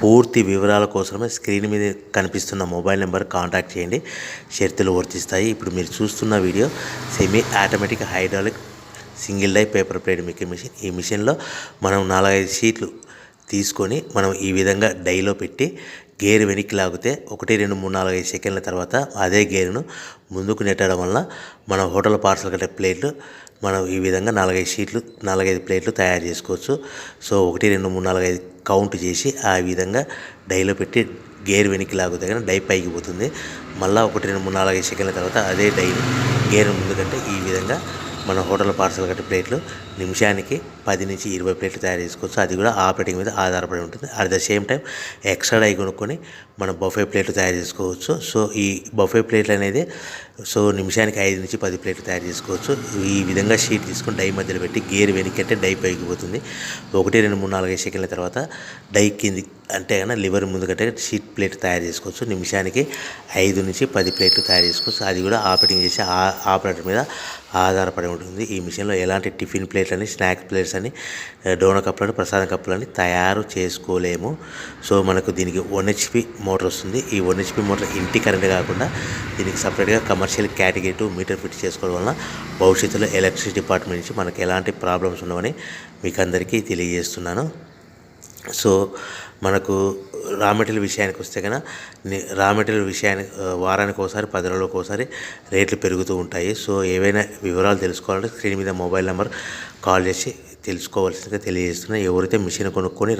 పూర్తి వివరాల కోసమే స్క్రీన్ మీద కనిపిస్తున్న మొబైల్ నెంబర్ కాంటాక్ట్ చేయండి. షరతులు వర్తిస్తాయి. ఇప్పుడు మీరు చూస్తున్న video semi automatic hydraulic single die paper plate making machine. ఈ మిషన్లో మనం 4-5 షీట్లు తీసుకొని మనం ఈ విధంగా డైలో పెట్టి గేర్ వెనక్కి లాగితే 1 2 3 4 5 సెకండ్ల తర్వాత అదే గేరును ముందుకు నెట్టడం వల్ల మన హోటల్ పార్సల్ కట్టే ప్లేట్లు మనం ఈ విధంగా 4-5 షీట్లు 4-5 ప్లేట్లు తయారు చేసుకోవచ్చు. సో 1 2 3 4 5 కౌంట్ చేసి ఆ విధంగా డైలో పెట్టి గేర్ వెనక్కి లాగితే కానీ డై పైకి పోతుంది. మళ్ళీ 1 2 3 4 5 సెకండ్ల తర్వాత అదే డైని గేర్ ముందుకంటే ఈ విధంగా మన హోటల్ పార్సల్ కట్టే ప్లేట్లు నిమిషానికి 10 నుంచి 20 ప్లేట్లు తయారు చేసుకోవచ్చు. అది కూడా ఆపరేటింగ్ మీద ఆధారపడి ఉంటుంది. At the same time extra die కొనుక్కొని మనం బఫే ప్లేట్లు తయారు చేసుకోవచ్చు. సో ఈ బఫే ప్లేట్లు అనేది నిమిషానికి 5 నుంచి 10 ప్లేట్లు తయారు చేసుకోవచ్చు. ఈ విధంగా షీట్ తీసుకొని డై మధ్యలో పెట్టి గేర్ వెనక్కి అంటే డై పైకి పోతుంది. 1 2 3 4 5 సెకండ్ల తర్వాత డై కింది అంటే కన్నా లివర్ ముందుకంటే షీట్ ప్లేట్ తయారు చేసుకోవచ్చు. నిమిషానికి 5 నుంచి 10 ప్లేట్లు తయారు చేసుకోవచ్చు. అది కూడా ఆపరేటింగ్ చేసే ఆపరేటర్ మీద ఆధారపడి ఉంటుంది. ఈ మిషన్లో ఎలాంటి టిఫిన్ ప్లేట్లని, స్నాక్స్ ప్లేట్స్ అని, డోనా కప్పులని, ప్రసాదం కప్పులని తయారు చేసుకోలేము. సో మనకు దీనికి 1 HP మోటార్ వస్తుంది. ఈ 1 HP మోటార్ ఇంటి కరెంట్ కాకుండా దీనికి సపరేట్గా కమర్షియల్ కేటగిరీ 2 మీటర్ ఫిట్ చేసుకోవడం వలన భవిష్యత్తులో ఎలక్ట్రిసిటీ డిపార్ట్మెంట్ నుంచి మనకు ఎలాంటి ప్రాబ్లమ్స్ ఉండవని మీకు అందరికీ తెలియజేస్తున్నాను. సో మనకు రా మెటీరియల్ విషయానికి వస్తే కనుక రా మెటీరియల్ విషయానికి వారానికి ఒకసారి 10 రోజులకు ఒకసారి రేట్లు పెరుగుతూ ఉంటాయి. సో ఏవైనా వివరాలు తెలుసుకోవాలంటే స్క్రీన్ మీద మొబైల్ నెంబర్ కాల్ చేసి తెలుసుకోవాల్సిందిగా తెలియజేస్తున్నాను. ఎవరైతే మిషన్ కొనుక్కొని